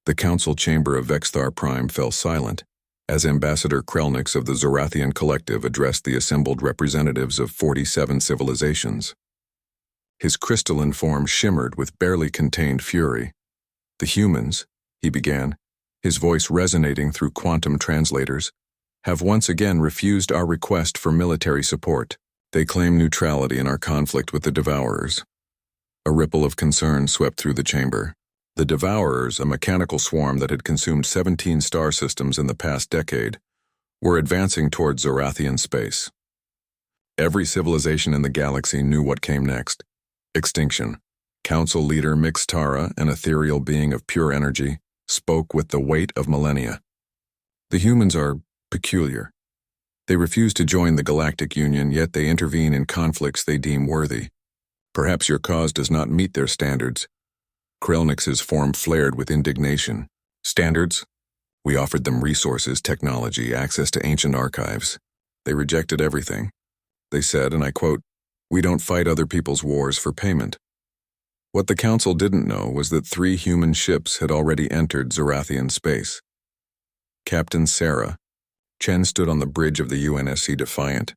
The council chamber of Vexthar Prime fell silent as Ambassador Krelnix of the Zorathian Collective addressed the assembled representatives of 47 civilizations. His crystalline form shimmered with barely contained fury. "The humans," he began, his voice resonating through quantum translators, "have once again refused our request for military support. They claim neutrality in our conflict with the Devourers." A ripple of concern swept through the chamber. The Devourers, a mechanical swarm that had consumed 17 star systems in the past decade, were advancing toward Zorathian space. Every civilization in the galaxy knew what came next. Extinction. Council leader Mixtara, an ethereal being of pure energy, spoke with the weight of millennia. "The humans are peculiar. They refuse to join the Galactic Union, yet they intervene in conflicts they deem worthy. Perhaps your cause does not meet their standards." Krelnix's form flared with indignation. "Standards? We offered them resources, technology, access to ancient archives. They rejected everything. They said, and I quote, 'We don't fight other people's wars for payment.'" What the council didn't know was that 3 human ships had already entered Zorathian space. Captain Sarah. Chen stood on the bridge of the UNSC Defiant,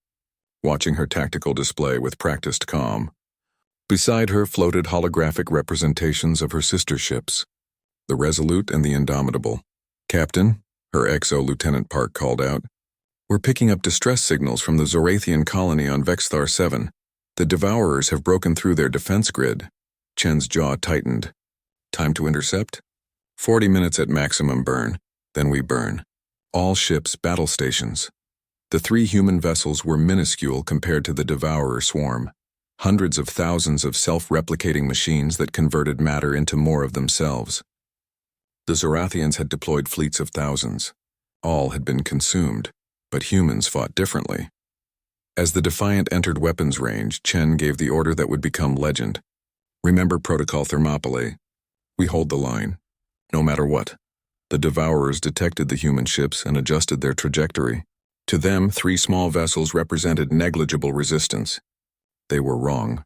watching her tactical display with practiced calm. Beside her floated holographic representations of her sister ships, the Resolute and the Indomitable. "Captain," her XO Lieutenant Park called out, "we're picking up distress signals from the Zorathian colony on Vexthar 7. The Devourers have broken through their defense grid." Chen's jaw tightened. "Time to intercept? 40 minutes at maximum burn, then we burn. All ships, battle stations." The 3 human vessels were minuscule compared to the Devourer swarm. Hundreds of thousands of self-replicating machines that converted matter into more of themselves. The Zorathians had deployed fleets of thousands. All had been consumed, but humans fought differently. As the Defiant entered weapons range, Chen gave the order that would become legend. "Remember Protocol Thermopylae. We hold the line. No matter what." The Devourers detected the human ships and adjusted their trajectory. To them, 3 small vessels represented negligible resistance. They were wrong.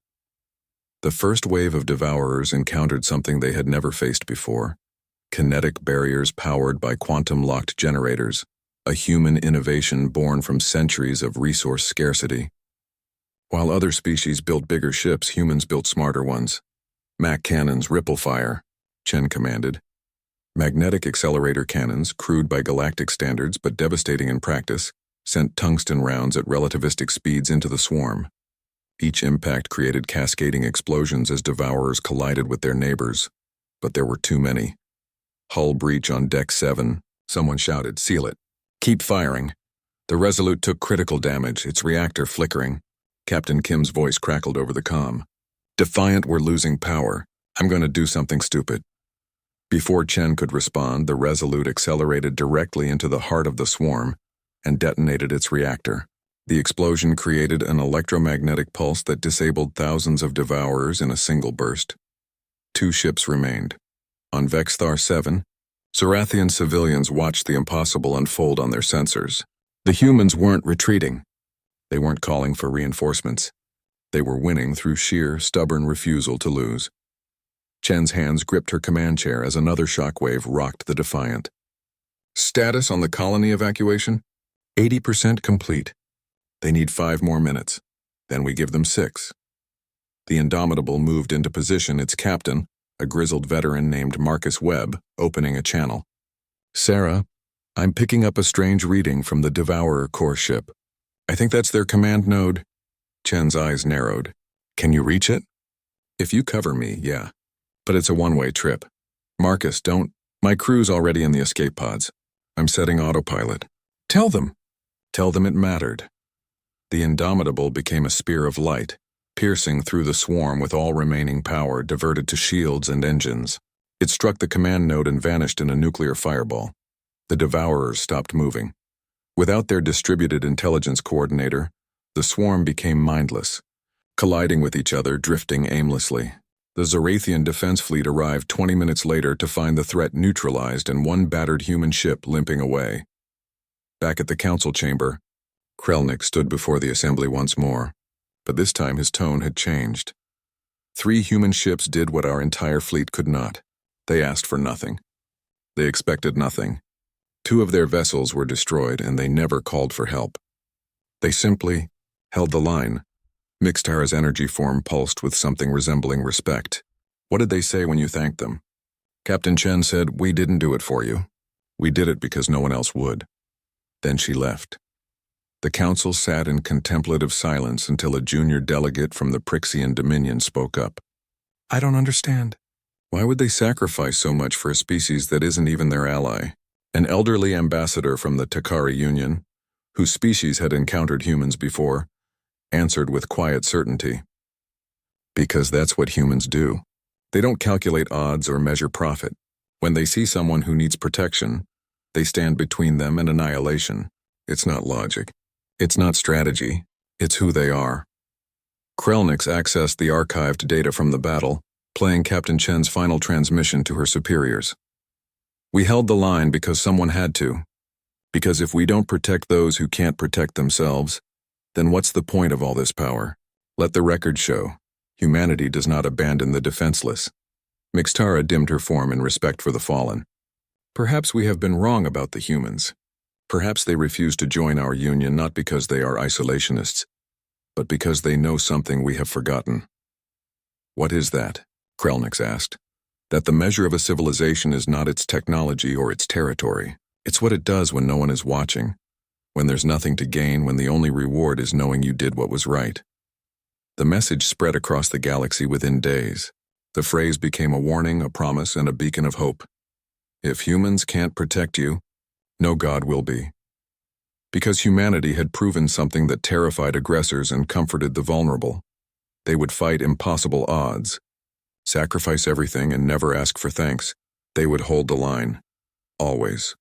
The first wave of Devourers encountered something they had never faced before: kinetic barriers powered by quantum-locked generators, a human innovation born from centuries of resource scarcity. While other species built bigger ships, humans built smarter ones. "Mac cannons, ripple fire," Chen commanded. Magnetic accelerator cannons, crude by galactic standards but devastating in practice, sent tungsten rounds at relativistic speeds into the swarm. Each impact created cascading explosions as Devourers collided with their neighbors, but there were too many. "Hull breach on Deck 7, someone shouted, "Seal it." "Keep firing." The Resolute took critical damage, its reactor flickering. Captain Kim's voice crackled over the comm. "Defiant, we're losing power. I'm going to do something stupid." Before Chen could respond, the Resolute accelerated directly into the heart of the swarm and detonated its reactor. The explosion created an electromagnetic pulse that disabled thousands of Devourers in a single burst. 2 ships remained. On Vexthar 7, Zorathian civilians watched the impossible unfold on their sensors. The humans weren't retreating. They weren't calling for reinforcements. They were winning through sheer, stubborn refusal to lose. Chen's hands gripped her command chair as another shockwave rocked the Defiant. "Status on the colony evacuation? 80% complete. They need 5 more minutes. Then we give them 6. The Indomitable moved into position, its captain, a grizzled veteran named Marcus Webb, opening a channel. "Sarah, I'm picking up a strange reading from the Devourer core ship. I think that's their command node." Chen's eyes narrowed. "Can you reach it?" "If you cover me, yeah. But it's a one-way trip. Marcus, don't. My crew's already in the escape pods. I'm setting autopilot." "Tell them." "Tell them it mattered." The Indomitable became a spear of light, piercing through the swarm with all remaining power diverted to shields and engines. It struck the command node and vanished in a nuclear fireball. The Devourers stopped moving. Without their distributed intelligence coordinator, the swarm became mindless, colliding with each other, drifting aimlessly. The Zorathian defense fleet arrived 20 minutes later to find the threat neutralized and 1 battered human ship limping away. Back at the council chamber, Krelnix stood before the assembly once more, but this time his tone had changed. 3 human ships did what our entire fleet could not. They asked for nothing. They expected nothing. 2 of their vessels were destroyed, and they never called for help. They simply held the line. Mixtara's energy form pulsed with something resembling respect. What did they say when you thanked them? Captain Chen said, "We didn't do it for you. We did it because no one else would." Then she left. The council sat in contemplative silence until a junior delegate from the Prixian Dominion spoke up. "I don't understand. Why would they sacrifice so much for a species that isn't even their ally?" An elderly ambassador from the Takari Union, whose species had encountered humans before, answered with quiet certainty. "Because that's what humans do. They don't calculate odds or measure profit. When they see someone who needs protection, they stand between them and annihilation. It's not logic. It's not strategy. It's who they are." Krelnix accessed the archived data from the battle, playing Captain Chen's final transmission to her superiors. "We held the line because someone had to. Because if we don't protect those who can't protect themselves, then what's the point of all this power? Let the record show. Humanity does not abandon the defenseless." Mixtara dimmed her form in respect for the fallen. "Perhaps we have been wrong about the humans. Perhaps they refuse to join our union not because they are isolationists, but because they know something we have forgotten." "What is that?" Krelnix asked. "That the measure of a civilization is not its technology or its territory. It's what it does when no one is watching, when there's nothing to gain, when the only reward is knowing you did what was right." The message spread across the galaxy within days. The phrase became a warning, a promise, and a beacon of hope. If humans can't protect you, no God will be. Because humanity had proven something that terrified aggressors and comforted the vulnerable. They would fight impossible odds, sacrifice everything and never ask for thanks. They would hold the line. Always.